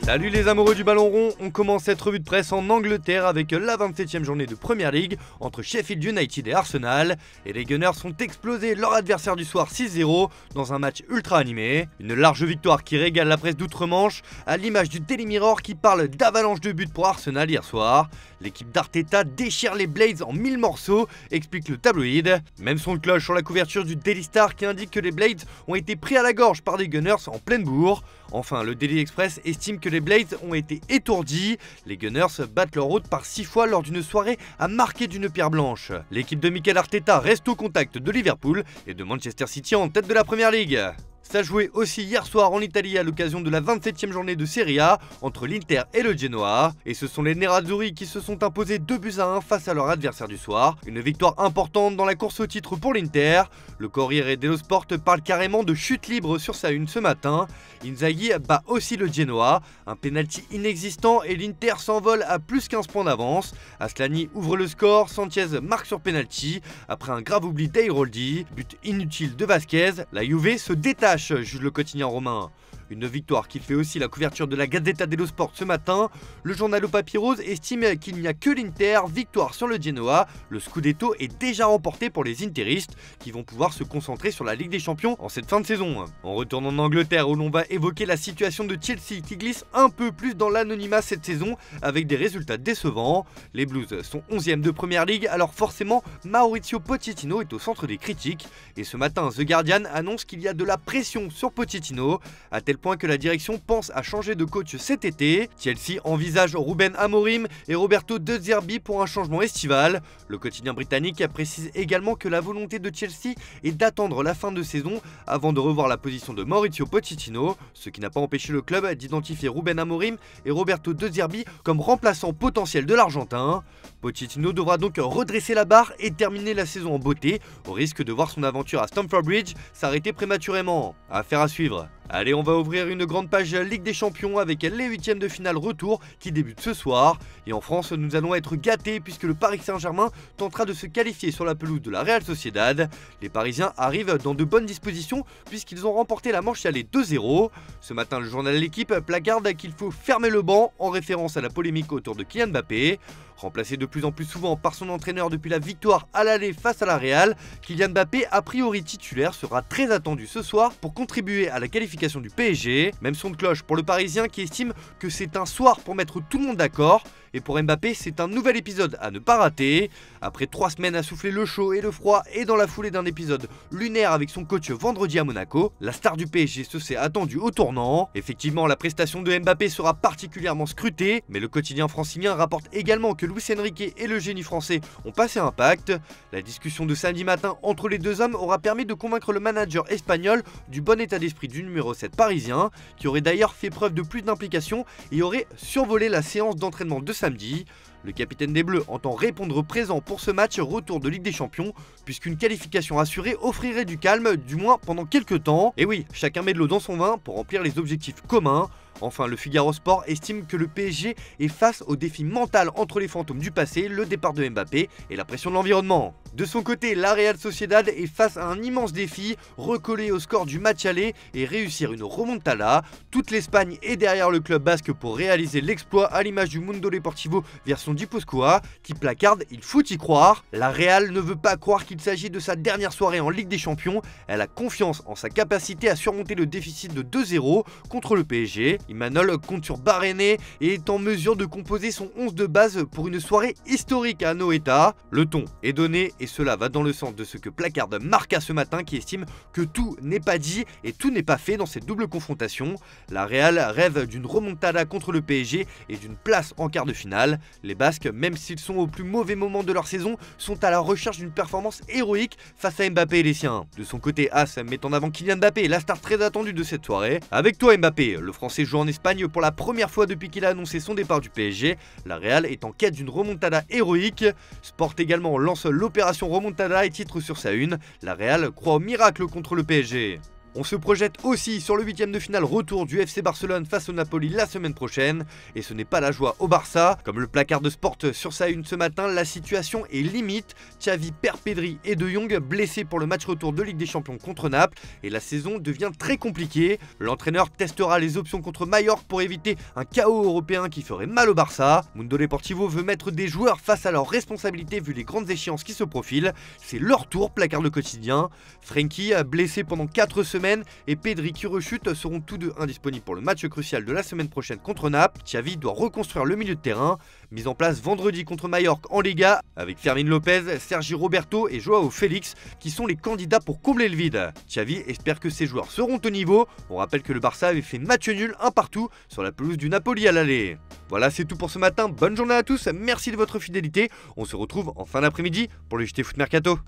Salut les amoureux du ballon rond, on commence cette revue de presse en Angleterre avec la 27e journée de Premier League entre Sheffield United et Arsenal. Et les Gunners ont explosé leur adversaire du soir 6-0 dans un match ultra animé. Une large victoire qui régale la presse d'outre-Manche, à l'image du Daily Mirror qui parle d'avalanche de buts pour Arsenal hier soir. L'équipe d'Arteta déchire les Blades en 1000 morceaux, explique le tabloïd. Même son de cloche sur la couverture du Daily Star qui indique que les Blades ont été pris à la gorge par des Gunners en pleine bourre. Enfin, le Daily Express estime que les Blades ont été étourdis. Les Gunners battent leur hôte par 6 fois lors d'une soirée à marquer d'une pierre blanche. L'équipe de Mikel Arteta reste au contact de Liverpool et de Manchester City en tête de la Premier League. Ça jouait aussi hier soir en Italie à l'occasion de la 27e journée de Serie A entre l'Inter et le Genoa. Et ce sont les Nerazzurri qui se sont imposés 2-1 face à leur adversaire du soir. Une victoire importante dans la course au titre pour l'Inter. Le Corriere dello Sport parle carrément de chute libre sur sa une ce matin. Inzaghi bat aussi le Genoa. Un penalty inexistant et l'Inter s'envole à plus 15 points d'avance. Aslani ouvre le score, Sanchez marque sur penalty. Après un grave oubli d'Airoldi, but inutile de Vasquez, la Juve se détache, juge le quotidien romain. Une victoire qui fait aussi la couverture de la Gazzetta dello Sport ce matin. Le journal au papier rose estime qu'il n'y a que l'Inter, victoire sur le Genoa. Le Scudetto est déjà remporté pour les interistes qui vont pouvoir se concentrer sur la Ligue des Champions en cette fin de saison. On retourne en Angleterre où l'on va évoquer la situation de Chelsea qui glisse un peu plus dans l'anonymat cette saison avec des résultats décevants. Les Blues sont 11e de Premier League, alors forcément Mauricio Pochettino est au centre des critiques. Et ce matin, The Guardian annonce qu'il y a de la pression sur Pochettino, à tel point que la direction pense à changer de coach cet été. Chelsea envisage Ruben Amorim et Roberto De Zerbi pour un changement estival. Le quotidien britannique précise également que la volonté de Chelsea est d'attendre la fin de saison avant de revoir la position de Mauricio Pochettino, ce qui n'a pas empêché le club d'identifier Ruben Amorim et Roberto De Zerbi comme remplaçants potentiels de l'Argentin. Pochettino devra donc redresser la barre et terminer la saison en beauté, au risque de voir son aventure à Stamford Bridge s'arrêter prématurément. Affaire à suivre. Allez, on va ouvrir une grande page Ligue des Champions avec les 8e de finale retour qui débutent ce soir. Et en France, nous allons être gâtés puisque le Paris Saint-Germain tentera de se qualifier sur la pelouse de la Real Sociedad. Les Parisiens arrivent dans de bonnes dispositions puisqu'ils ont remporté la manche aller 2-0. Ce matin, le journal L'Équipe placarde qu'il faut fermer le banc en référence à la polémique autour de Kylian Mbappé. Remplacé de plus en plus souvent par son entraîneur depuis la victoire à l'aller face à la Real, Kylian Mbappé, a priori titulaire, sera très attendu ce soir pour contribuer à la qualification du PSG. Même son de cloche pour le Parisien qui estime que c'est un soir pour mettre tout le monde d'accord. Et pour Mbappé, c'est un nouvel épisode à ne pas rater. Après 3 semaines à souffler le chaud et le froid et dans la foulée d'un épisode lunaire avec son coach vendredi à Monaco, la star du PSG se s'est attendue au tournant. Effectivement, la prestation de Mbappé sera particulièrement scrutée, mais le quotidien francilien rapporte également que Luis Enrique et le génie français ont passé un pacte. La discussion de samedi matin entre les deux hommes aura permis de convaincre le manager espagnol du bon état d'esprit du numéro 7 parisien, qui aurait d'ailleurs fait preuve de plus d'implication et aurait survolé la séance d'entraînement de samedi. Le capitaine des Bleus entend répondre présent pour ce match retour de Ligue des Champions, puisqu'une qualification assurée offrirait du calme, du moins pendant quelques temps. Et oui, chacun met de l'eau dans son vin pour remplir les objectifs communs. Enfin, le Figaro Sport estime que le PSG est face au défi mental entre les fantômes du passé, le départ de Mbappé et la pression de l'environnement. De son côté, la Real Sociedad est face à un immense défi, recoller au score du match aller et réussir une remontada. Toute l'Espagne est derrière le club basque pour réaliser l'exploit à l'image du Mundo Deportivo version Guipúzcoa, qui placarde, il faut y croire. La Real ne veut pas croire qu'il s'agit de sa dernière soirée en Ligue des Champions, elle a confiance en sa capacité à surmonter le déficit de 2-0 contre le PSG. Imanol compte sur Barrené et est en mesure de composer son 11 de base pour une soirée historique à Anoeta. Le ton est donné et cela va dans le sens de ce que placarde Marca ce matin qui estime que tout n'est pas dit et tout n'est pas fait dans cette double confrontation. La Real rêve d'une remontada contre le PSG et d'une place en quart de finale. Les Basques, même s'ils sont au plus mauvais moment de leur saison, sont à la recherche d'une performance héroïque face à Mbappé et les siens. De son côté, As met en avant Kylian Mbappé, la star très attendue de cette soirée. Avec toi Mbappé, le français joue en Espagne pour la première fois depuis qu'il a annoncé son départ du PSG. La Real est en quête d'une remontada héroïque. Sport également lance l'opération remontada et titre sur sa une. La Real croit au miracle contre le PSG. On se projette aussi sur le 8ème de finale retour du FC Barcelone face au Napoli la semaine prochaine. Et ce n'est pas la joie au Barça. Comme le placard de Sport sur sa une ce matin, la situation est limite. Xavi perd Pedri et De Jong blessés pour le match retour de Ligue des Champions contre Naples. Et la saison devient très compliquée. L'entraîneur testera les options contre Mallorca pour éviter un chaos européen qui ferait mal au Barça. Mundo Deportivo veut mettre des joueurs face à leurs responsabilités vu les grandes échéances qui se profilent. C'est leur tour, placard le quotidien. Frenkie, blessé pendant 4 semaines, et Pedri qui rechute seront tous deux indisponibles pour le match crucial de la semaine prochaine contre Naples. Xavi doit reconstruire le milieu de terrain, mise en place vendredi contre Mallorca en Liga, avec Fermin Lopez, Sergi Roberto et Joao Félix qui sont les candidats pour combler le vide. Xavi espère que ces joueurs seront au niveau. On rappelle que le Barça avait fait match nul un partout sur la pelouse du Napoli à l'aller. Voilà, c'est tout pour ce matin. Bonne journée à tous, merci de votre fidélité. On se retrouve en fin d'après-midi pour le JT Foot Mercato.